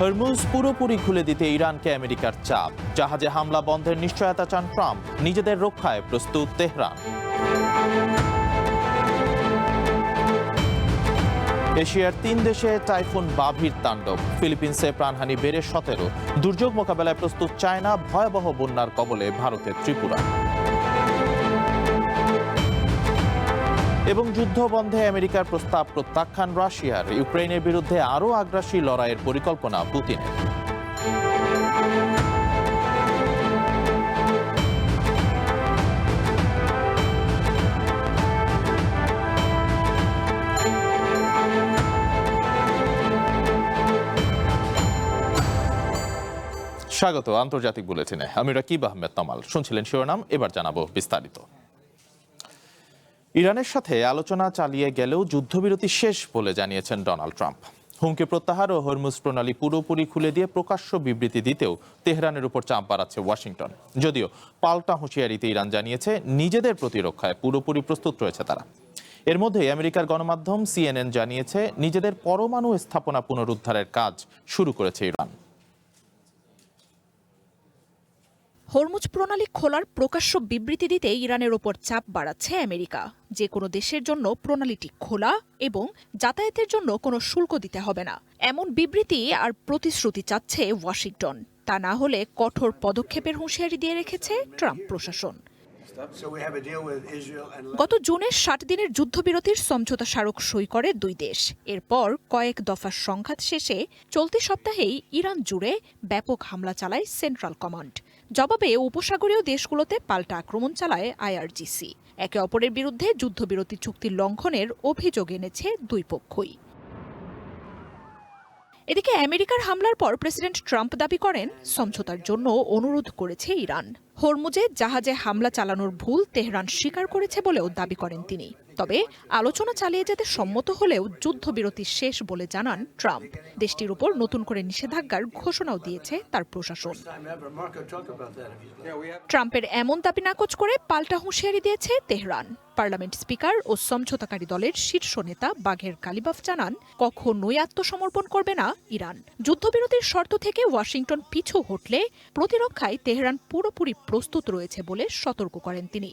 Hormuz পুরোপুরি খুলে দিতে ইরানকে আমেরিকার চাপ। জাহাজে হামলা বন্ধের নিশ্চয়তা চান ট্রাম্প। নিজেদের রক্ষায় প্রস্তুত তেহরান। এশিয়ার 3 দেশে টাইফুন বাভির তাণ্ডব। ফিলিপিন্সে প্রাণহানি বেড়ে 17। দুর্যোগ মোকাবেলায় প্রস্তুত চায়না। ভয়াবহ বন্যার কবলে ভারতের ত্রিপুরা। এবং যুদ্ধ বন্ধে আমেরিকার প্রস্তাব প্রত্যাখ্যান রাশিয়ার। ইউক্রেনের বিরুদ্ধে আরও আগ্রাসী লড়াইয়ের পরিকল্পনা পুতিনের। স্বাগত আন্তর্জাতিক বুলেটিনে। আমি রাকিব আহমেদ তমাল। শুনছিলেন শিরোনাম, এবার জানাবো বিস্তারিত। ইরানের সাথে আলোচনা চালিয়ে গেলেও যুদ্ধবিরতি শেষ বলে জানিয়েছেন ডোনাল্ড ট্রাম্প। হুমকি প্রত্যাহার ও হরমুজ প্রণালী পুরোপুরি খুলে দিয়ে প্রকাশ্য বিবৃতি দিতেও তেহরানের উপর চাপ বাড়াচ্ছে ওয়াশিংটন। যদিও পাল্টা হুঁশিয়ারিতে ইরান জানিয়েছে নিজেদের প্রতিরক্ষায় পুরোপুরি প্রস্তুত রয়েছে তারা। এর মধ্যে আমেরিকার গণমাধ্যম CNN জানিয়েছে নিজেদের পরমাণু স্থাপনা পুনরুদ্ধারের কাজ শুরু করেছে ইরান। হরমুজ প্রণালী খোলার প্রকাশ্য বিবৃতি দিতে ইরানের ওপর চাপ বাড়াচ্ছে আমেরিকা। যে কোনো দেশের জন্য প্রণালীটি খোলা এবং যাতায়াতের জন্য কোনো শুল্ক দিতে হবে না, এমন বিবৃতি আর প্রতিশ্রুতি চাচ্ছে ওয়াশিংটন। তা না হলে কঠোর পদক্ষেপের হুঁশিয়ারি দিয়ে রেখেছে ট্রাম্প প্রশাসন। গত জুনে 60 দিনের যুদ্ধবিরতির সমঝোতা স্মারক সই করে দুই দেশ। এরপর কয়েক দফা সংঘাত শেষে চলতি সপ্তাহেই ইরান জুড়ে ব্যাপক হামলা চালায় সেন্ট্রাল কমান্ড। জবাবে উপসাগরীয় দেশগুলোতে পাল্টা আক্রমণ চালায় IRGC। একে অপরের বিরুদ্ধে যুদ্ধবিরতি চুক্তি লঙ্ঘনের অভিযোগ এনেছে দুই পক্ষই। এদিকে আমেরিকার হামলার পর প্রেসিডেন্ট ট্রাম্প দাবি করেন সমঝোতার জন্য অনুরোধ করেছে ইরান। হরমুজে জাহাজে হামলা চালানোর ভুল তেহরান স্বীকার করেছে বলেও দাবি করেন তিনি। তবে আলোচনা চালিয়ে যেতে সম্মত হলেও যুদ্ধবিরতি শেষ বলে জানান ট্রাম্প। দেশটির উপর নতুন করে নিষেধাজ্ঞার ঘোষণাও দিয়েছে তার প্রশাসন। ট্রাম্পের এমন দাবি নাকচ করে পাল্টা হুঁশিয়ারি দিয়েছে তেহরান। পার্লামেন্ট স্পিকার ও সমঝোতাকারী দলের শীর্ষ নেতা বাঘের কালিবাফ জানান কখনোই আত্মসমর্পণ করবে না ইরান। যুদ্ধবিরতির শর্ত থেকে ওয়াশিংটন পিছু হটলে প্রতিরক্ষায় তেহরান পুরোপুরি প্রস্তুত রয়েছে বলে সতর্ক করেন তিনি।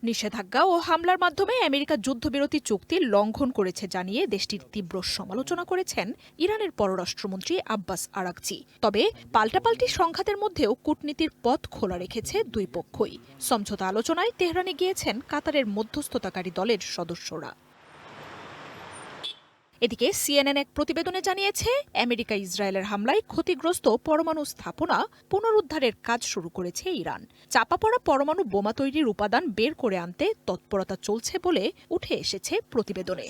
নিষেধাজ্ঞা ও হামলার মাধ্যমে আমেরিকা যুদ্ধবিরতি চুক্তি লঙ্ঘন করেছে জানিয়ে দেশটির তীব্র সমালোচনা করেছেন ইরানের পররাষ্ট্রমন্ত্রী আব্বাস আরাগচি। তবে পাল্টাপাল্টি সংঘাতের মধ্যেও কূটনীতির পথ খোলা রেখেছে দুই পক্ষই। সমঝোতা আলোচনায় তেহরানে গিয়েছেন কাতারের মধ্যস্থতাকারী দলের সদস্যরা। এদিকে CNN এক প্রতিবেদনে জানিয়েছে আমেরিকা ইসরায়েলের হামলায় ক্ষতিগ্রস্ত পরমাণু স্থাপনা পুনরুদ্ধারের কাজ শুরু করেছে ইরান। চাপা পড়া পরমাণু বোমা তৈরির উপাদান বের করে আনতে তৎপরতা চলছে বলে উঠে এসেছে প্রতিবেদনে।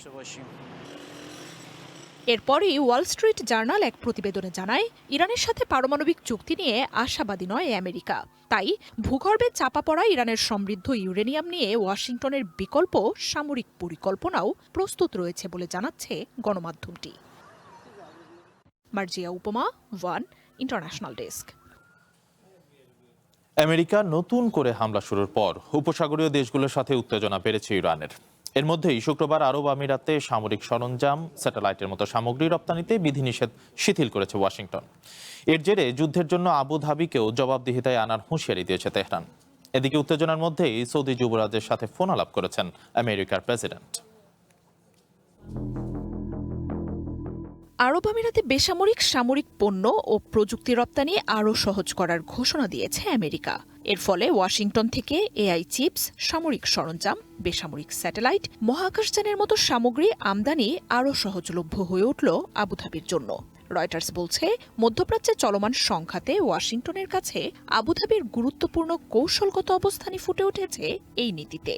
এরপরই ওয়াল স্ট্রিট জার্নাল এক প্রতিবেদনে জানায় ইরানের সাথে পারমাণবিক চুক্তি নিয়ে আশাবাদী নয় আমেরিকা। তাই ভূগর্ভে চাপা পড়া ইরানের সমৃদ্ধ ইউরেনিয়াম নিয়ে ওয়াশিংটনের বিকল্প সামরিক পরিকল্পনাও প্রস্তুত রয়েছে বলে জানাচ্ছে গণমাধ্যমটি। Marjia Upoma, one international desk. America নতুন করে হামলা শুরুর পর উপসাগরীয় দেশগুলোর সাথে উত্তেজনা বেড়েছে ইরানের। এর মধ্যেই শুক্রবার আরব আমিরাতে সামরিক সরঞ্জাম, স্যাটেলাইটের মতো সামগ্রী রপ্তানিতে বিধিনিষেধ শিথিল করেছে ওয়াশিংটন। এর জেরে যুদ্ধের জন্য আবুধাবিকেও জবাবদিহিতায় আনার হুঁশিয়ারি দিয়েছে তেহরান। এদিকে উত্তেজনার মধ্যেই সৌদি যুবরাজের সাথে ফোন আলাপ করেছেন আমেরিকার প্রেসিডেন্ট। আরব আমিরাতে বেসামরিক সামরিক পণ্য ও প্রযুক্তি রপ্তানি আরও সহজ করার ঘোষণা দিয়েছে আমেরিকা। এর ফলে ওয়াশিংটন থেকে AI চিপস, সামরিক সরঞ্জাম, বেসামরিক স্যাটেলাইট, মহাকাশযানের মতো সামগ্রী আমদানি আরও সহজলভ্য হয়ে উঠল আবুধাবির জন্য। রয়টার্স বলছে মধ্যপ্রাচ্যে চলমান সংঘাতে ওয়াশিংটনের কাছে আবুধাবির গুরুত্বপূর্ণ কৌশলগত অবস্থানই ফুটে উঠেছে এই নীতিতে।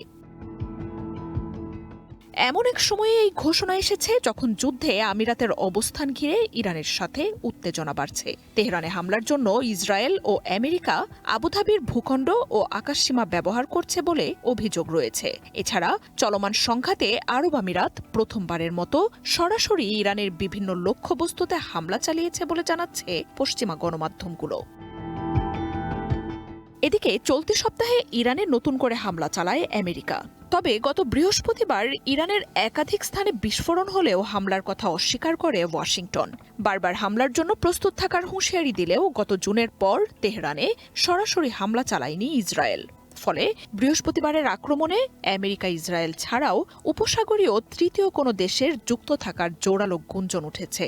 এমন এক সময়ে এই ঘোষণা এসেছে যখন যুদ্ধে আমিরাতের অবস্থান ঘিরে ইরানের সাথে উত্তেজনা বাড়ছে। তেহরানে হামলার জন্য ইসরায়েল ও আমেরিকা আবুধাবির ভূখণ্ড ও আকাশসীমা ব্যবহার করছে বলে অভিযোগ রয়েছে। এছাড়া চলমান সংঘাতে আরব আমিরাত প্রথমবারের মতো সরাসরি ইরানের বিভিন্ন লক্ষ্যবস্তুতে হামলা চালিয়েছে বলে জানাচ্ছে পশ্চিমা গণমাধ্যমগুলো। এদিকে চলতি সপ্তাহে ইরানে নতুন করে হামলা চালায় আমেরিকা। তবে গত বৃহস্পতিবার ইরানের একাধিক স্থানে বিস্ফোরণ হলেও হামলার কথা অস্বীকার করে ওয়াশিংটন। বারবার হামলার জন্য প্রস্তুত থাকার হুঁশিয়ারি দিলেও গত জুনের পর তেহরানে সরাসরি হামলা চালায়নি ইসরায়েল। ফলে বৃহস্পতিবারের আক্রমণে আমেরিকা ইসরায়েল ছাড়াও উপসাগরীয় তৃতীয় কোনো দেশের যুক্ত থাকার জোরালো গুঞ্জন উঠেছে।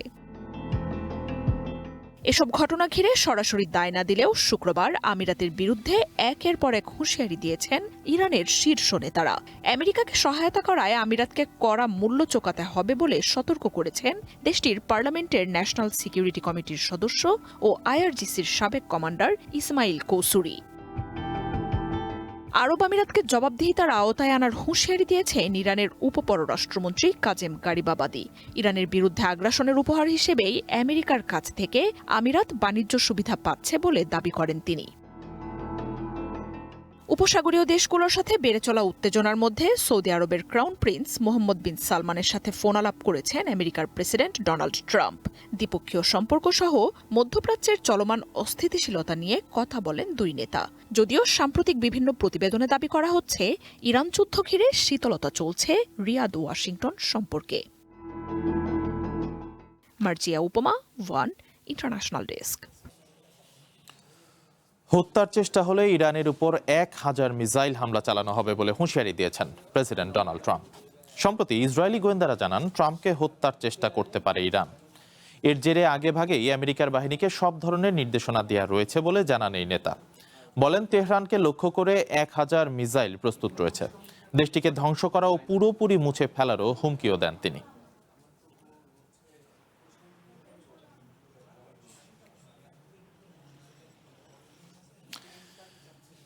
এসব ঘটনা ঘিরে সরাসরি দায় না দিলেও শুক্রবার আমিরাতের বিরুদ্ধে একের পর এক হুঁশিয়ারি দিয়েছেন ইরানের শীর্ষ নেতারা। আমেরিকাকে সহায়তা করায় আমিরাতকে কড়া মূল্য চোকাতে হবে বলে সতর্ক করেছেন দেশটির পার্লামেন্টের ন্যাশনাল সিকিউরিটি কমিটির সদস্য ও আইআরজিসির সাবেক কমান্ডার ইসমাইল কৌসুরি। আরব আমিরাতকে জবাবদিহিতার আওতায় আনার হুঁশিয়ারি দিয়েছেন ইরানের উপপররাষ্ট্রমন্ত্রী কাজেম গারিবাবাদি। ইরানের বিরুদ্ধে আগ্রাসনের উপহার হিসেবেই আমেরিকার কাছ থেকে আমিরাত বাণিজ্য সুবিধা পাচ্ছে বলে দাবি করেন তিনি। উপসাগরীয় দেশগুলোর সাথে বেড়ে চলা উত্তেজনার মধ্যে সৌদি আরবের ক্রাউন প্রিন্স মোহাম্মদ বিন সালমানের সাথে ফোন আলাপ করেছেন আমেরিকার প্রেসিডেন্ট ডোনাল্ড ট্রাম্প। দ্বিপক্ষীয় সম্পর্ক সহ মধ্যপ্রাচ্যের চলমান অস্থিতিশীলতা নিয়ে কথা বলেন দুই নেতা। যদিও সাম্প্রতিক বিভিন্ন প্রতিবেদনে দাবি করা হচ্ছে ইরান যুদ্ধ ঘিরে শীতলতা চলছে রিয়াদ ও ওয়াশিংটন সম্পর্কে। Marjia Upoma, one international desk. হত্যার চেষ্টা হলে ইরানের উপর 1000 মিসাইল হামলা চালানো হবে বলে হুঁশিয়ারি দিয়েছেন প্রেসিডেন্ট ডোনাল্ড ট্রাম্প। সম্প্রতি ইসরায়েলি গোয়েন্দারা জানান ট্রাম্পকে হত্যার চেষ্টা করতে পারে ইরান। এর জেরে আগেভাগেই আমেরিকার বাহিনীকে সব ধরনের নির্দেশনা দেওয়া রয়েছে বলে জানান এই নেতা। বলেন তেহরানকে লক্ষ্য করে 1000 মিসাইল প্রস্তুত রয়েছে। দেশটিকে ধ্বংস করা ও পুরোপুরি মুছে ফেলারও হুমকিও দেন তিনি।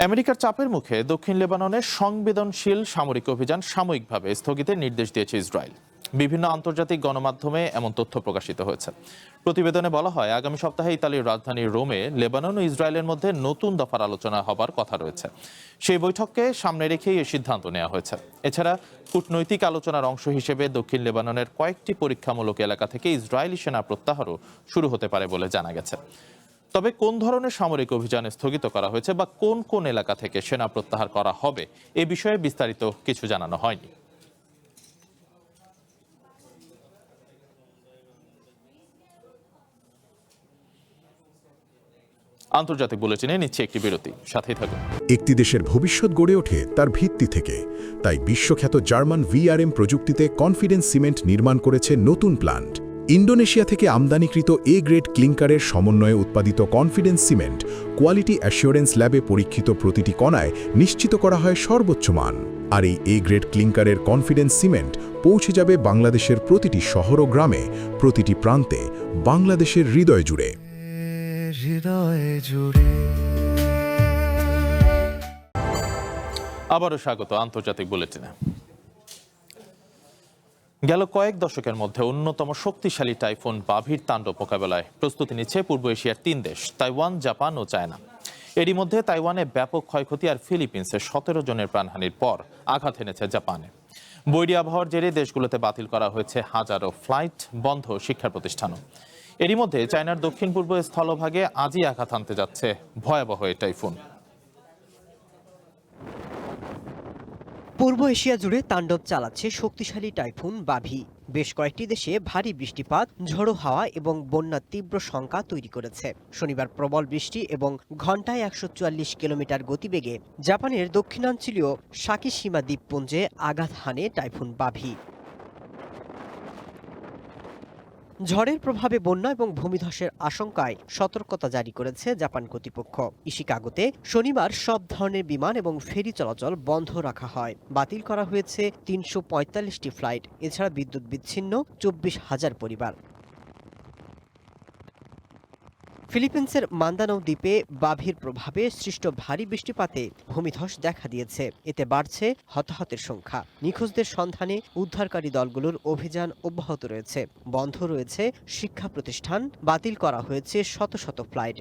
আমেরিকার চাপের মুখে দক্ষিণ লেবাননের সংবেদনশীল সামরিক অভিযান সাময়িকভাবে স্থগিতের নির্দেশ দিয়েছে ইসরায়েল। বিভিন্ন আন্তর্জাতিক গণমাধ্যমে এমন তথ্য প্রকাশিত হয়েছে। প্রতিবেদনে বলা হয়, আগামী সপ্তাহে ইতালির রাজধানী রোমে লেবানন ও ইসরায়েলের মধ্যে নতুন দফার আলোচনা হবার কথা রয়েছে। সেই বৈঠককে সামনে রেখেই এই সিদ্ধান্ত নেওয়া হয়েছে। এছাড়া কূটনৈতিক আলোচনার অংশ হিসেবে দক্ষিণ লেবাননের কয়েকটি পরীক্ষামূলক এলাকা থেকে ইসরায়েলি সেনা প্রত্যাহারও শুরু হতে পারে বলে জানা গেছে। তবে কোন ধরনের সামরিক অভিযান স্থগিত করা হয়েছে বা কোন কোন এলাকা থেকে সেনা প্রত্যাহার করা হবে এ বিষয়ে বিস্তারিত কিছু জানানো হয়নি। আন্তর্জাতিক বুলেটিনে নিচ্ছে একটি বিরতি, সাথেই থাকুন। একটি দেশের ভবিষ্যৎ গড়ে ওঠে তার ভিত্তি থেকে। তাই বিশ্বখ্যাত জার্মান ভিআরএম প্রযুক্তিতে কনফিডেন্স সিমেন্ট নির্মাণ করেছে নতুন প্ল্যান্ট। ইন্দোনেশিয়া থেকে আমদানিকৃত এ গ্রেড ক্লিংকারের সমন্বয়ে উৎপাদিত কনফিডেন্স সিমেন্ট কোয়ালিটি অ্যাসিওরেন্স ল্যাবে পরীক্ষিত প্রতিটি কণায় নিশ্চিত করা হয় সর্বোচ্চ মান। আর এই এ গ্রেড ক্লিংকারের কনফিডেন্স সিমেন্ট পৌঁছে যাবে বাংলাদেশের প্রতিটি শহর ও গ্রামে, প্রতিটি প্রান্তে, বাংলাদেশের হৃদয় জুড়ে। আবারও স্বাগত আন্তর্জাতিক বুলেটিনে। গেল কয়েক দশকের মধ্যে অন্যতম শক্তিশালী টাইফুন বাভির তাণ্ডব মোকাবেলায় প্রস্তুতি নিচ্ছে পূর্ব এশিয়ার 3 দেশ, তাইওয়ান, জাপান ও চায়না। এরই মধ্যে তাইওয়ানে ব্যাপক ক্ষয়ক্ষতি আর ফিলিপিন্সে 17 জনের প্রাণহানির পর আঘাত এনেছে জাপানে। বৈরী আবহাওয়ার জেরে দেশগুলোতে বাতিল করা হয়েছে হাজারো ফ্লাইট, বন্ধ শিক্ষা প্রতিষ্ঠানও। এরই মধ্যে চায়নার দক্ষিণ পূর্ব স্থলভাগে আজই আঘাত আনতে যাচ্ছে ভয়াবহ এই টাইফুন। পূর্ব এশিয়া জুড়ে তাণ্ডব চালাচ্ছে শক্তিশালী টাইফুন বাভি। বেশ কয়েকটি দেশে ভারী বৃষ্টিপাত, ঝোড়ো হাওয়া এবং বন্যার তীব্র শঙ্কা তৈরি করেছে। শনিবার প্রবল বৃষ্টি এবং ঘন্টায় 144 কিলোমিটার গতিবেগে জাপানের দক্ষিণাঞ্চলীয় সাকিশিমা দ্বীপপুঞ্জে আঘাত হানে টাইফুন বাভি। ঝড়ের প্রভাবে বন্যা এবং ভূমিধসের আশঙ্কায় সতর্কতা জারি করেছে জাপান কর্তৃপক্ষ। ইশিকাগোতে শনিবার সব ধরনের বিমান এবং ফেরি চলাচল বন্ধ রাখা হয়। বাতিল করা হয়েছে 345টি ফ্লাইট। এছাড়া বিদ্যুৎ বিচ্ছিন্ন 24,000 পরিবার। ফিলিপিন্সের মান্দানাও দ্বীপে বাভির প্রভাবে সৃষ্ট ভারী বৃষ্টিপাতে ভূমিধস দেখা দিয়েছে। এতে বাড়ছে হতাহতের সংখ্যা। নিখোঁজদের সন্ধানে উদ্ধারকারী দলগুলোর অভিযান অব্যাহত রয়েছে। বন্ধ রয়েছে শিক্ষা প্রতিষ্ঠান, বাতিল করা হয়েছে শত শত ফ্লাইট।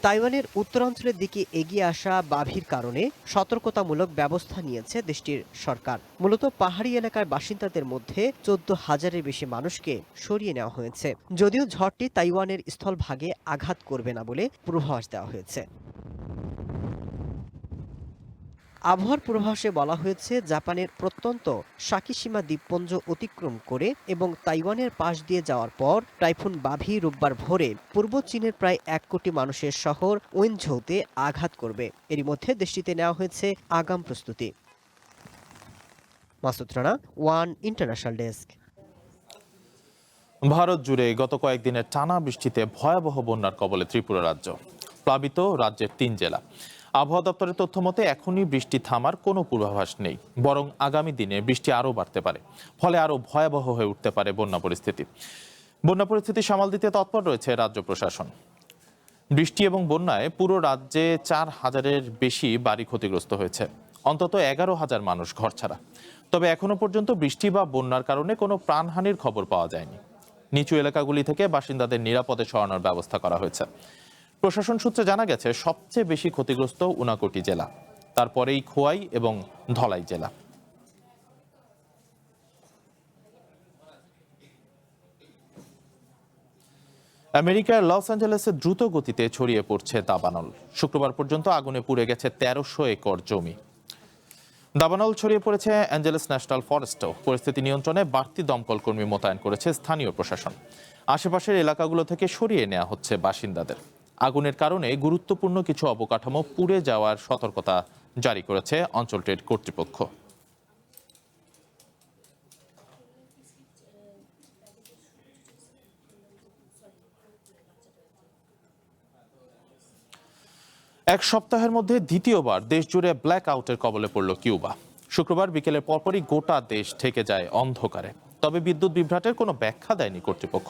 তাইওয়ানের উত্তরাঞ্চলের দিকে এগিয়ে আসা বাভির কারণে সতর্কতামূলক ব্যবস্থা নিয়েছে দেশটির সরকার। মূলত পাহাড়ি এলাকার বাসিন্দাদের মধ্যে 14,000-এর বেশি মানুষকে সরিয়ে নেওয়া হয়েছে। যদিও ঝড়টি তাইওয়ানের স্থলভাগে আঘাত করবে না বলে পূর্বাভাস দেওয়া হয়েছে। আবহাওয়ার পূর্বাভাসে বলা হয়েছে, জাপানের প্রত্যন্ত সাকিশিমা দ্বীপপুঞ্জ অতিক্রম করে এবং তাইওয়ানের পাশ দিয়ে যাওয়ার পর টাইফুন বাভি রোববার ভোরে পূর্ব চীনের প্রায় 1 কোটি মানুষের শহর ওয়েনঝৌতে আঘাত করবে। এরই মধ্যে দেশটিতে নেওয়া হয়েছে আগাম প্রস্তুতি। Masud Rana, one international desk. Bharat জুড়ে গত কয়েকদিনের টানা বৃষ্টিতে ভয়াবহ বন্যার কবলে ত্রিপুরা রাজ্য। প্লাবিত রাজ্যের 3 জেলা। আবহাওয়া দপ্তরের তথ্য মতে এখনই বৃষ্টি থামার কোনো পূর্বাভাস নেই, বরং আগামী দিনে বৃষ্টি আরও বাড়তে পারে। ফলে আরও ভয়াবহ হয়ে উঠতে পারে বন্যা পরিস্থিতি। বন্যা পরিস্থিতি সামাল দিতে তৎপর রয়েছে রাজ্য প্রশাসন। বৃষ্টি এবং বন্যায় পুরো রাজ্যে 4,000-এর বেশি বাড়ি ক্ষতিগ্রস্ত হয়েছে। অন্তত 11,000 মানুষ ঘরছাড়া। তবে এখনো পর্যন্ত বৃষ্টি বা বন্যার কারণে কোনো প্রাণহানির খবর পাওয়া যায়নি। নিচু এলাকাগুলি থেকে বাসিন্দাদের নিরাপদে সরানোর ব্যবস্থা করা হয়েছে। প্রশাসন সূত্রে জানা গেছে, সবচেয়ে বেশি ক্ষতিগ্রস্ত উনাকোটি জেলা, তারপরেই খোয়াই এবং ধলাই জেলা। আমেরিকার লস অ্যাঞ্জেলেসে দ্রুত গতিতে ছড়িয়ে পড়ছে দাবানল। শুক্রবার পর্যন্ত আগুনে পুড়ে গেছে 1300 একর জমি। দাবানল ছড়িয়ে পড়েছে অ্যাঞ্জেলেস ন্যাশনাল ফরেস্টও। পরিস্থিতি নিয়ন্ত্রণে বাড়তি দমকল কর্মী মোতায়েন করেছে স্থানীয় প্রশাসন। আশেপাশের এলাকাগুলো থেকে সরিয়ে নেওয়া হচ্ছে বাসিন্দাদের। আগুনের কারণে গুরুত্বপূর্ণ কিছু অবকাঠামো পুড়ে যাওয়ার সতর্কতা জারি করেছে অঞ্চলটির কর্তৃপক্ষ। এক সপ্তাহের মধ্যে দ্বিতীয়বার দেশজুড়ে ব্ল্যাক আউটের কবলে পড়ল কিউবা। শুক্রবার বিকেলের পরপরই গোটা দেশ ঢেকে যায় অন্ধকারে। তবে বিদ্যুৎ বিভ্রাটের কোনো ব্যাখ্যা দেয়নি কর্তৃপক্ষ।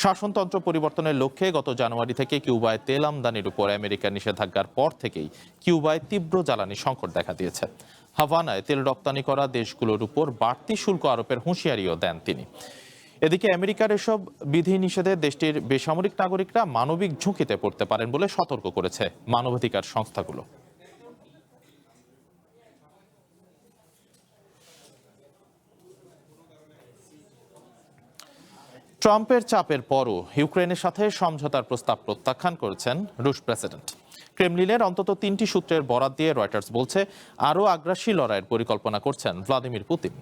শাসনতন্ত্র পরিবর্তনের লক্ষ্যে গত জানুয়ারি থেকে কিউবায় তেল আমদানির উপর আমেরিকার নিষেধাজ্ঞার পর থেকেই কিউবায় তীব্র জ্বালানি সংকট দেখা দিয়েছে। হাভানায় তেল রপ্তানি করা দেশগুলোর উপর বাড়তি শুল্ক আরোপের হুঁশিয়ারিও দেন তিনি। এদিকে আমেরিকার এসব বিধিনিষেধে দেশটির বেসামরিক নাগরিকরা মানবিক ঝুঁকিতে পড়তে পারেন বলে সতর্ক করেছে মানবাধিকার সংস্থাগুলো। ট্রাম্পের চাপের পরও ইউক্রেনের সাথে সমঝোতার প্রস্তাব প্রত্যাখ্যান করেছেন রুশ প্রেসিডেন্ট। ক্রেমলিনের অন্তত 3টি সূত্রের বরাত দিয়ে রয়টার্স বলছে, আরও আগ্রাসী লড়াইয়ের পরিকল্পনা করছেন ভ্লাদিমির পুতিন।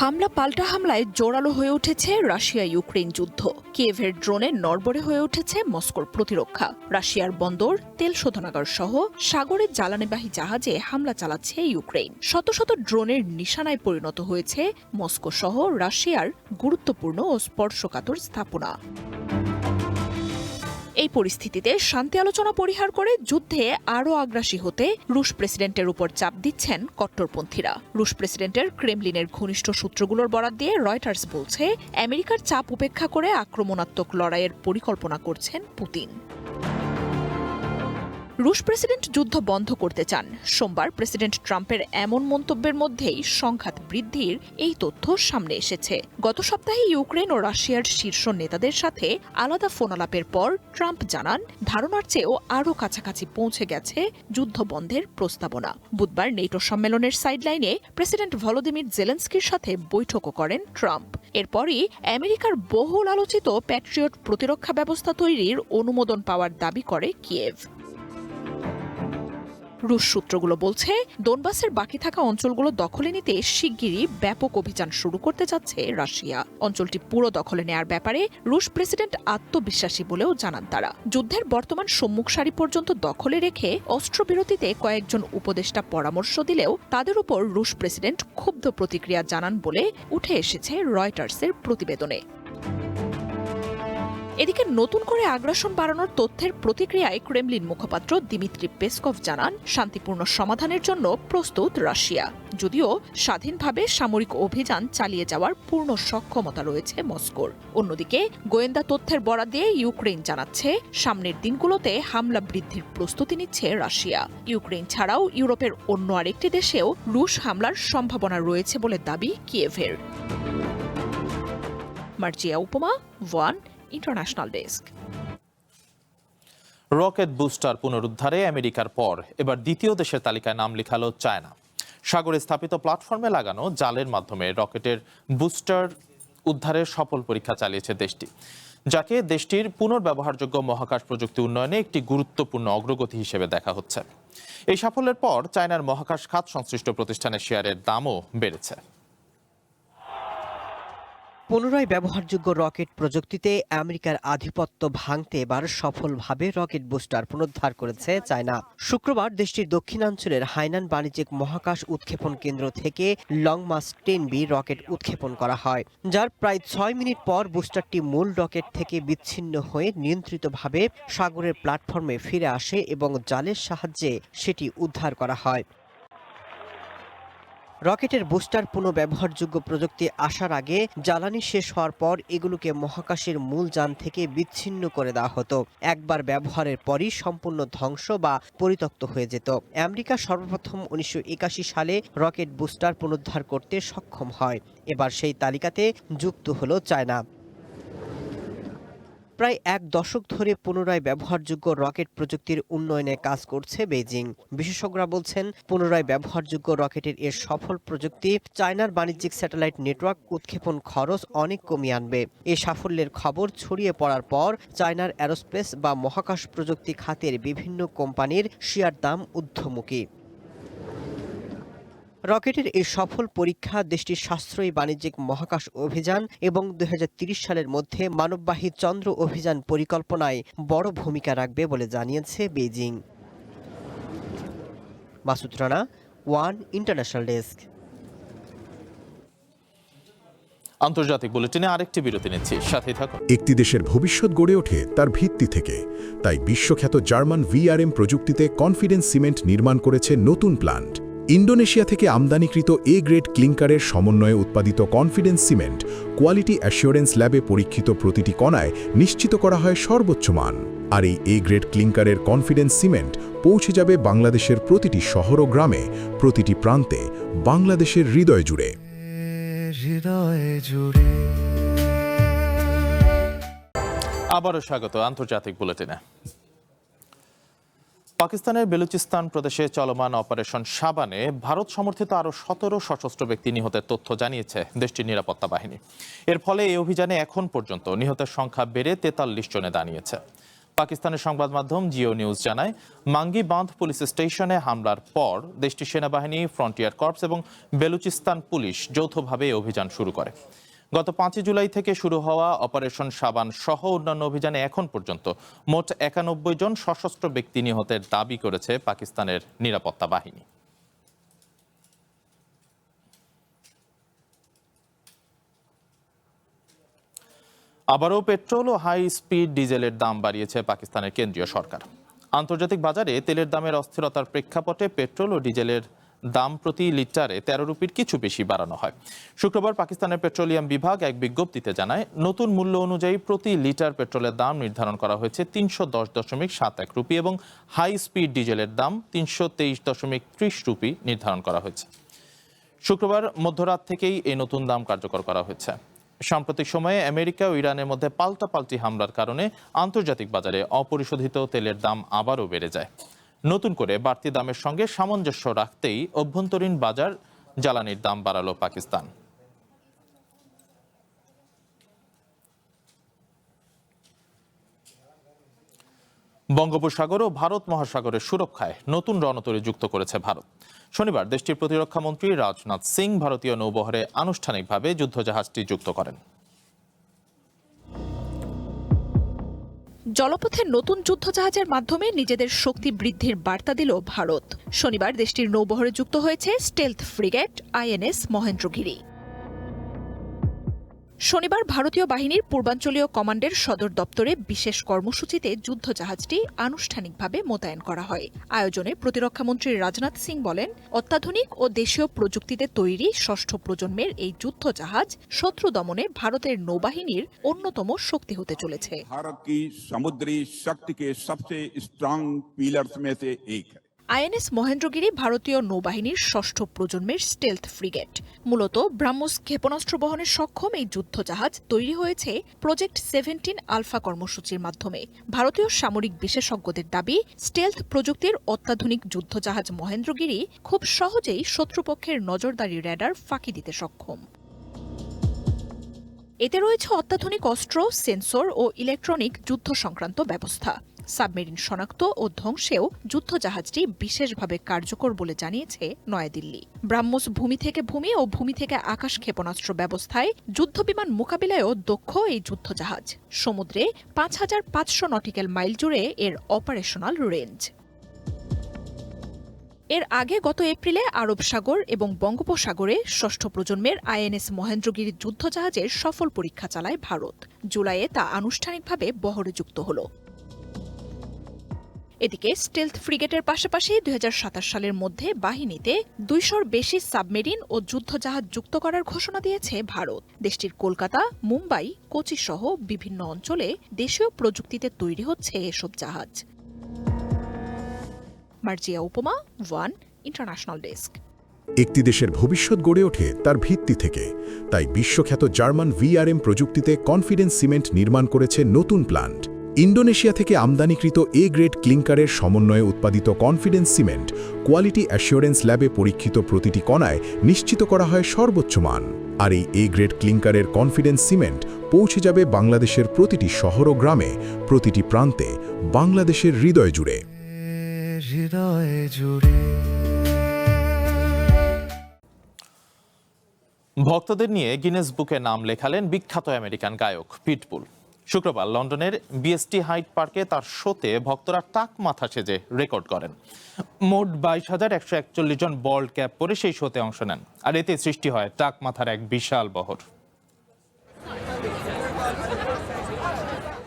হামলা পাল্টা হামলায় জোরালো হয়ে উঠেছে রাশিয়া ইউক্রেন যুদ্ধ। কিয়েভের ড্রোনে নড়বড়ে হয়ে উঠেছে মস্কোর প্রতিরক্ষা। রাশিয়ার বন্দর, তেল শোধনাগার সহ সাগরের জ্বালানিবাহী জাহাজে হামলা চালাচ্ছে ইউক্রেন। শত শত ড্রোনের নিশানায় পরিণত হয়েছে মস্কো সহ রাশিয়ার গুরুত্বপূর্ণ ও স্পর্শকাতর স্থাপনা। এই পরিস্থিতিতে শান্তি আলোচনা পরিহার করে যুদ্ধে আরও আগ্রাসী হতে রুশ প্রেসিডেন্টের উপর চাপ দিচ্ছেন কট্টরপন্থীরা। রুশ প্রেসিডেন্টের ক্রেমলিনের ঘনিষ্ঠ সূত্রগুলোর বরাত দিয়ে রয়টার্স বলছে, আমেরিকার চাপ উপেক্ষা করে আক্রমণাত্মক লড়াইয়ের পরিকল্পনা করছেন পুতিন। রুশ প্রেসিডেন্ট যুদ্ধ বন্ধ করতে চান। সোমবার প্রেসিডেন্ট ট্রাম্পের এমন মন্তব্যের মধ্যেই সংঘাত বৃদ্ধির এই তথ্য সামনে এসেছে। গত সপ্তাহে ইউক্রেন ও রাশিয়ার শীর্ষ নেতাদের সাথে আলাদা ফোনালাপের পর ট্রাম্প জানান, ধারণার চেয়েও আরও কাছাকাছি পৌঁছে গেছে যুদ্ধ বন্ধের প্রস্তাবনা। বুধবার নেটো সম্মেলনের সাইডলাইনে প্রেসিডেন্ট ভলোদিমির জেলেনস্কির সাথে বৈঠকও করেন ট্রাম্প। এরপরই আমেরিকার বহুল আলোচিত প্যাট্রিয়ট প্রতিরক্ষা ব্যবস্থা তৈরির অনুমোদন পাওয়ার দাবি করে কিয়েভ। রুশ সূত্রগুলো বলছে, দোনবাসের বাকি থাকা অঞ্চলগুলো দখলে নিতে শিগগিরই ব্যাপক অভিযান শুরু করতে যাচ্ছে রাশিয়া। অঞ্চলটি পুরো দখলে নেয়ার ব্যাপারে রুশ প্রেসিডেন্ট আত্মবিশ্বাসী বলেও জানান তারা। যুদ্ধের বর্তমান সম্মুখ সারি পর্যন্ত দখলে রেখে অস্ত্রবিরতিতে কয়েকজন উপদেষ্টা পরামর্শ দিলেও তাদের উপর রুশ প্রেসিডেন্ট ক্ষুব্ধ প্রতিক্রিয়া জানান বলে উঠে এসেছে রয়টার্সের প্রতিবেদনে। এদিকে নতুন করে আগ্রাসন বাড়ানোর তথ্যের প্রতিক্রিয়ায় ক্রেমলিন মুখপাত্র দিমিত্রি পেসকভ জানান, শান্তিপূর্ণ সমাধানের জন্য প্রস্তুত রাশিয়া, যদিও স্বাধীনভাবে সামরিক অভিযান চালিয়ে যাওয়ার পূর্ণ সক্ষমতা রয়েছে মস্কোর। অন্যদিকে গোয়েন্দা তথ্যের বরাত দিয়ে ইউক্রেন জানাচ্ছে, সামনের দিনগুলোতে হামলা বৃদ্ধির প্রস্তুতি নিচ্ছে রাশিয়া। ইউক্রেন ছাড়াও ইউরোপের অন্য আরেকটি দেশেও রুশ হামলার সম্ভাবনা রয়েছে বলে দাবি কিয়েভের। Marzia Upoma, one international desk. Rocket booster পুনরুদ্ধারে আমেরিকার পর এবার দ্বিতীয় দেশের তালিকায় নাম লেখালো চায়না। সাগরে স্থাপিত প্ল্যাটফর্মে লাগানো জালের মাধ্যমে রকেটের বুস্টার উদ্ধারের সফল পরীক্ষা চালিয়েছে দেশটি, যাকে দেশটির পুনর্ব্যবহারযোগ্য মহাকাশ প্রযুক্তি উন্নয়নে একটি গুরুত্বপূর্ণ অগ্রগতি হিসেবে দেখা হচ্ছে। এই সাফল্যের পর চায়নার মহাকাশ খাত সংশ্লিষ্ট প্রতিষ্ঠানের শেয়ারের দামও বেড়েছে। পুনরায় ব্যবহারযোগ্য রকেট প্রযুক্তিতে আমেরিকার আধিপত্য ভাঙতে এবার সফলভাবে রকেট বুস্টার পুনরুদ্ধার করেছে চায়না। শুক্রবার দেশটির দক্ষিণাঞ্চলের হাইনান বাণিজ্যিক মহাকাশ উৎক্ষেপণ কেন্দ্র থেকে লং মার্চ 10B রকেট উৎক্ষেপণ করা হয়, যার প্রায় 6 মিনিট পর বুস্টারটি মূল রকেট থেকে বিচ্ছিন্ন হয়ে নিয়ন্ত্রিতভাবে সাগরের প্ল্যাটফর্মে ফিরে আসে এবং জালের সাহায্যে সেটি উদ্ধার করা হয়। রকেটের বুস্টার পুনঃব্যবহারযোগ্য প্রযুক্তি আসার আগে জ্বালানি শেষ হওয়ার পর এগুলোকে মহাকাশের মূল যান থেকে বিচ্ছিন্ন করে দেওয়া হতো। একবার ব্যবহারের পরই সম্পূর্ণ ধ্বংস বা পরিত্যক্ত হয়ে যেত। আমেরিকা সর্বপ্রথম 1981 সালে রকেট বুস্টার পুনরুদ্ধার করতে সক্ষম হয়। এবার সেই তালিকাতে যুক্ত হলো চায়না। প্রায় এক দশক ধরে পুনরায় ব্যবহারযোগ্য রকেট প্রযুক্তির উন্নয়নে কাজ করছে বেইজিং। বিশেষজ্ঞরা বলছেন, পুনরায় ব্যবহারযোগ্য রকেটের এর সফল প্রযুক্তি চায়নার বাণিজ্যিক স্যাটেলাইট নেটওয়ার্ক উৎক্ষেপণ খরচ অনেক কমিয়ে আনবে। এই সাফল্যের খবর ছড়িয়ে পড়ার পর চায়নার অ্যারোস্পেস বা মহাকাশ প্রযুক্তি খাতের বিভিন্ন কোম্পানির শেয়ার দাম ঊর্ধ্বমুখী। রকেটের এই সফল পরীক্ষা দেশটির সাশ্রয়ী বাণিজ্যিক মহাকাশ অভিযান এবং 2030 সালের মধ্যে মানববাহী চন্দ্র অভিযান পরিকল্পনায় বড় ভূমিকা রাখবে বলে জানিয়েছে Beijing. Masud Rana, one international desk. আন্তর্জাতিক বুলেটিনে আরেকটি বিরতি নিচ্ছি, সাথেই থাকুন। একটি দেশের ভবিষ্যৎ গড়ে ওঠে তার ভিত্তি থেকে, তাই বিশ্বখ্যাত জার্মান VRM প্রযুক্তিতে কনফিডেন্স সিমেন্ট নির্মাণ করেছে নতুন প্ল্যান্ট। ইন্দোনেশিয়া থেকে আমদানিকৃত এ গ্রেড ক্লিংকারের সমন্বয়ে উৎপাদিত কনফিডেন্স সিমেন্ট কোয়ালিটি অ্যাসিওরেন্স ল্যাবে পরীক্ষিত প্রতিটি কণায় নিশ্চিত করা হয় সর্বোচ্চ মান। আর এই এ গ্রেড ক্লিংকারের কনফিডেন্স সিমেন্ট পৌঁছে যাবে বাংলাদেশের প্রতিটি শহর ও গ্রামে, প্রতিটি প্রান্তে, বাংলাদেশের হৃদয় জুড়ে। আবারও স্বাগত আন্তর্জাতিক বুলেটিনে। পাকিস্তানের বেলুচিস্তান প্রদেশে চলমান অপারেশন শাবানে ভারত সমর্থিত আরও 17 সশস্ত্র ব্যক্তি নিহতের তথ্য জানিয়েছে দেশটির নিরাপত্তা বাহিনী। এর ফলে এই অভিযানে এখন পর্যন্ত নিহতের সংখ্যা বেড়ে 43 জনে দাঁড়িয়েছে। পাকিস্তানের সংবাদ মাধ্যম জিও নিউজ জানায়, মাঙ্গি বাঁধ পুলিশ স্টেশনে হামলার পর দেশটির সেনাবাহিনী, ফ্রন্টিয়ার কর্পস এবং বেলুচিস্তান পুলিশ যৌথভাবে এই অভিযান শুরু করে। গত 5 জুলাই থেকে শুরু হওয়া অপারেশন শাবান সহ অন্যান্য অভিযানে এখন পর্যন্ত মোট 91 জন সশস্ত্র ব্যক্তি নিহতের দাবি করেছে পাকিস্তানের নিরাপত্তা বাহিনী। আবারও পেট্রোল ও হাই স্পিড ডিজেলের দাম বাড়িয়েছে পাকিস্তানের কেন্দ্রীয় সরকার। আন্তর্জাতিক বাজারে তেলের দামের অস্থিরতার প্রেক্ষাপটে পেট্রোল ও ডিজেলের দাম প্রতি লিটারে 13 রুপির কিছু বেশি বাড়ানো হয়। শুক্রবার পাকিস্তানের পেট্রোলিয়াম বিভাগ এক বিজ্ঞপ্তিতে জানায়, নতুন মূল্য অনুযায়ী প্রতি লিটার পেট্রোলের দাম নির্ধারণ করা হয়েছে 310.71 রুপি এবং হাই স্পিড ডিজেলের দাম 323.30 রুপি নির্ধারণ করা হয়েছে। শুক্রবার মধ্যরাত থেকেই এই নতুন দাম কার্যকর করা হয়েছে। সাম্প্রতিক সময়ে আমেরিকা ও ইরানের মধ্যে পাল্টাপাল্টি হামলার কারণে আন্তর্জাতিক বাজারে অপরিশোধিত তেলের দাম আবারও বেড়ে যায়। নতুন করে বাড়তি দামের সঙ্গে সামঞ্জস্য রাখতেই অভ্যন্তরীণ বাজার জ্বালানির দাম বাড়ালো পাকিস্তান। বঙ্গোপসাগর ও ভারত মহাসাগরের সুরক্ষায় নতুন রণতরী যুক্ত করেছে ভারত। শনিবার দেশটির প্রতিরক্ষা মন্ত্রী রাজনাথ সিং ভারতীয় নৌবহরে আনুষ্ঠানিকভাবে যুদ্ধজাহাজটি যুক্ত করেন। জলপথের নতুন যুদ্ধজাহাজের মাধ্যমে নিজেদের শক্তি বৃদ্ধির বার্তা দিল ভারত। শনিবার দেশটির নৌবহরে যুক্ত হয়েছে স্টেলথ ফ্রিগেট INS মহেন্দ্রগিরি। শনিবার ভারতীয় বাহিনীর পূর্বাঞ্চলীয় কমান্ডের সদর দপ্তরে বিশেষ কর্মসূচিতে যুদ্ধজাহাজটি আনুষ্ঠানিকভাবে মোতায়েন করা হয়। আয়োজনে প্রতিরক্ষামন্ত্রী রাজনাথ সিং বলেন, অত্যাধুনিক ও দেশীয় প্রযুক্তিতে তৈরি ষষ্ঠ প্রজন্মের এই যুদ্ধজাহাজ শত্রু দমনে ভারতের নৌবাহিনীর অন্যতম শক্তি হতে চলেছে। भारत की समुद्री शक्ति के सबसे स्ट्रांग पिलर्स में से एक है। INS মহেন্দ্রগিরি ভারতীয় নৌবাহিনীর ষষ্ঠ প্রজন্মের স্টেলথ ফ্রিগেট। মূলত ব্রাহ্মস ক্ষেপণাস্ত্র বহনের সক্ষম এই যুদ্ধজাহাজ তৈরি হয়েছে প্রজেক্ট 17 আলফা কর্মসূচির মাধ্যমে। ভারতীয় সামরিক বিশেষজ্ঞদের দাবি, স্টেলথ প্রযুক্তির অত্যাধুনিক যুদ্ধজাহাজ মহেন্দ্রগিরি খুব সহজেই শত্রুপক্ষের নজরদারি রেডার ফাঁকি দিতে সক্ষম। এতে রয়েছে অত্যাধুনিক অস্ত্র, সেন্সর ও ইলেকট্রনিক যুদ্ধ সংক্রান্ত ব্যবস্থা। সাবমেরিন শনাক্ত ও ধ্বংসেও যুদ্ধজাহাজটি বিশেষভাবে কার্যকর বলে জানিয়েছে নয়াদিল্লি। ব্রাহ্মস ভূমি থেকে ভূমি ও ভূমি থেকে আকাশ ক্ষেপণাস্ত্র ব্যবস্থায় যুদ্ধবিমান মোকাবিলায়ও দক্ষ এই যুদ্ধজাহাজ। সমুদ্রে ৫,৫০০ নটিক্যাল মাইল জুড়ে এর অপারেশনাল রেঞ্জ। এর আগে গত এপ্রিলে আরব সাগর এবং বঙ্গোপসাগরে ষষ্ঠ প্রজন্মের আইএনএস মহেন্দ্রগিরি যুদ্ধজাহাজের সফল পরীক্ষা চালায় ভারত। জুলাইয়ে তা আনুষ্ঠানিকভাবে বহরে যুক্ত হল। এদিকে স্টেলথ ফ্রিগেটের পাশাপাশি ২০২৭ সালের মধ্যে বাহিনীতে ২০০-র বেশি সাবমেরিন ও যুদ্ধজাহাজ যুক্ত করার ঘোষণা দিয়েছে ভারত। দেশটির কলকাতা, মুম্বাই, কোচি সহ বিভিন্ন অঞ্চলে দেশীয় প্রযুক্তিতে তৈরি হচ্ছে এসব জাহাজ। Marjia Upoma, one international desk. একটি দেশের ভবিষ্যৎ গড়ে ওঠে তার ভিত্তি থেকে, তাই বিশ্বখ্যাত জার্মান ভিআরএম প্রযুক্তিতে কনফিডেন্স সিমেন্ট নির্মাণ করেছে নতুন প্ল্যান্ট। ইন্দোনেশিয়া থেকে আমদানিকৃত এ গ্রেড ক্লিংকারের সমন্বয়ে উৎপাদিত কনফিডেন্স সিমেন্ট কোয়ালিটি অ্যাসিওরেন্স ল্যাবে পরীক্ষিত প্রতিটি কণায় নিশ্চিত করা হয় সর্বোচ্চ মান। আর এই এ গ্রেড ক্লিংকারের কনফিডেন্স সিমেন্ট পৌঁছে যাবে বাংলাদেশের প্রতিটি শহর ও গ্রামে, প্রতিটি প্রান্তে, বাংলাদেশের হৃদয় জুড়ে। ভক্তদের নিয়ে গিনেস বুকে নাম লেখালেন বিখ্যাত আমেরিকান গায়ক পিটবুল। শুক্রবার লন্ডনের বিএসটি হাইড পার্কে তার শোতে ভক্তরা টাক মাথা সেজে রেকর্ড করেন। মোট ২২,১৪১ জন বল্ড ক্যাপ পরে সেই শোতে অংশ নেন, আর এতে সৃষ্টি হয় টাক মাথার এক বিশাল বহর।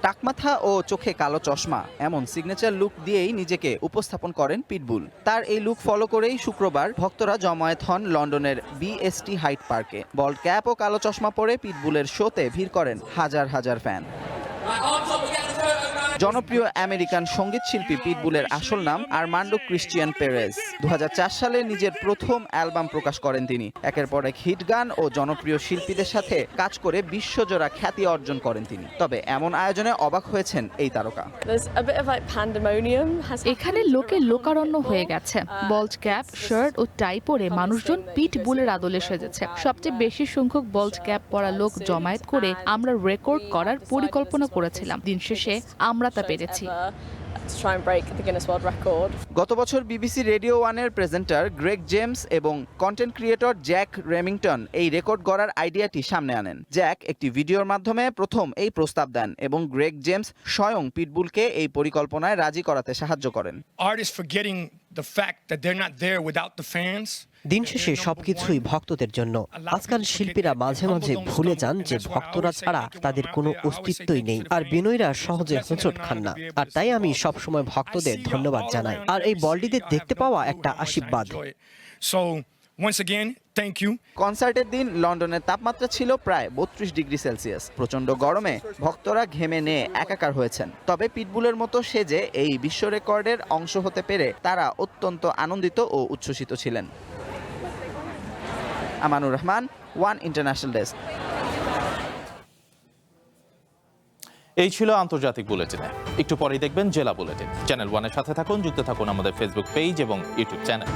টাকমাথা ও চোখে কালো চশমা, এমন সিগনেচার লুক দিয়েই নিজেকে উপস্থাপন করেন পিটবুল। তার এই লুক ফলো করেই শুক্রবার ভক্তরা জমায়েত হন লন্ডনের বিএসটি হাইড পার্কে। বল্ড ক্যাপ ও কালো চশমা পরে পিটবুলের শোতে ভিড় করেন হাজার হাজার ফ্যান। জনপ্রিয় আমেরিকান সঙ্গীত শিল্পী পিটবুলের আসল নাম আর্মান্ডো ক্রিশ্চিয়ান পেরেজ। ২০০৪ সালে নিজের প্রথম অ্যালবাম প্রকাশ করেন তিনি। একের পর এক হিট গান ও জনপ্রিয় শিল্পীদের সাথে কাজ করে বিশ্বজোড়া খ্যাতি অর্জন করেন তিনি। তবে এমন আয়োজনে অবাক হয়েছেন এই তারকা। এখানে লোকে লোকারণ্য হয়ে গেছে। বল্ড ক্যাপ, শার্ট ও টাই পরে মানুষজন পিটবুলের আদলে সেজেছে। সবচেয়ে বেশি সংখ্যক বল্ড ক্যাপ পরা লোক জমায়েত করে আমরা রেকর্ড করার পরিকল্পনা করেছিলাম। দিন শেষে আমরা তা পেরেছি। গত বছর বিবিসি রেডিও ওয়ানের প্রেজেন্টার গ্রেগ জেমস এবং কন্টেন্ট ক্রিয়েটর জ্যাক রেমিংটন এই রেকর্ড গড়ার আইডিয়াটি সামনে আনেন। জ্যাক একটি ভিডিওর মাধ্যমে প্রথম এই প্রস্তাব দেন এবং গ্রেগ জেমস স্বয়ং পিটবুলকে এই পরিকল্পনায় রাজি করাতে সাহায্য করেন। দিন শেষে সবকিছুই ভক্তদের জন্য। আজকাল শিল্পীরা মাঝে মাঝে ভুলে যান যে ভক্তরা ছাড়া তাদের কোনো অস্তিত্বই নেই, আর বিনয়ীরা সহজে হোঁচট খান না। আর তাই আমি সবসময় ভক্তদের ধন্যবাদ জানাই, আর এই বল্ডিদের দেখতে পাওয়া একটা আশীর্বাদ। কনসার্টের দিন লন্ডনের তাপমাত্রা ছিল প্রায় ৩২ ডিগ্রি সেলসিয়াস। প্রচন্ড গরমে ভক্তরা ঘেমে নিয়ে একাকার হয়েছেন। তবে পিটবুলের মতো সেজে এই বিশ্ব রেকর্ডের অংশ হতে পেরে তারা অত্যন্ত আনন্দিত ও উচ্ছ্বসিত ছিলেন। Amanur Rahman, one international desk. এই ছিল আন্তর্জাতিক বুলেটিনে। একটু পরেই দেখবেন জেলা বুলেটিন। চ্যানেল ওয়ানের সাথে থাকুন, যুক্ত থাকুন আমাদের ফেসবুক পেজ এবং ইউটিউব চ্যানেল।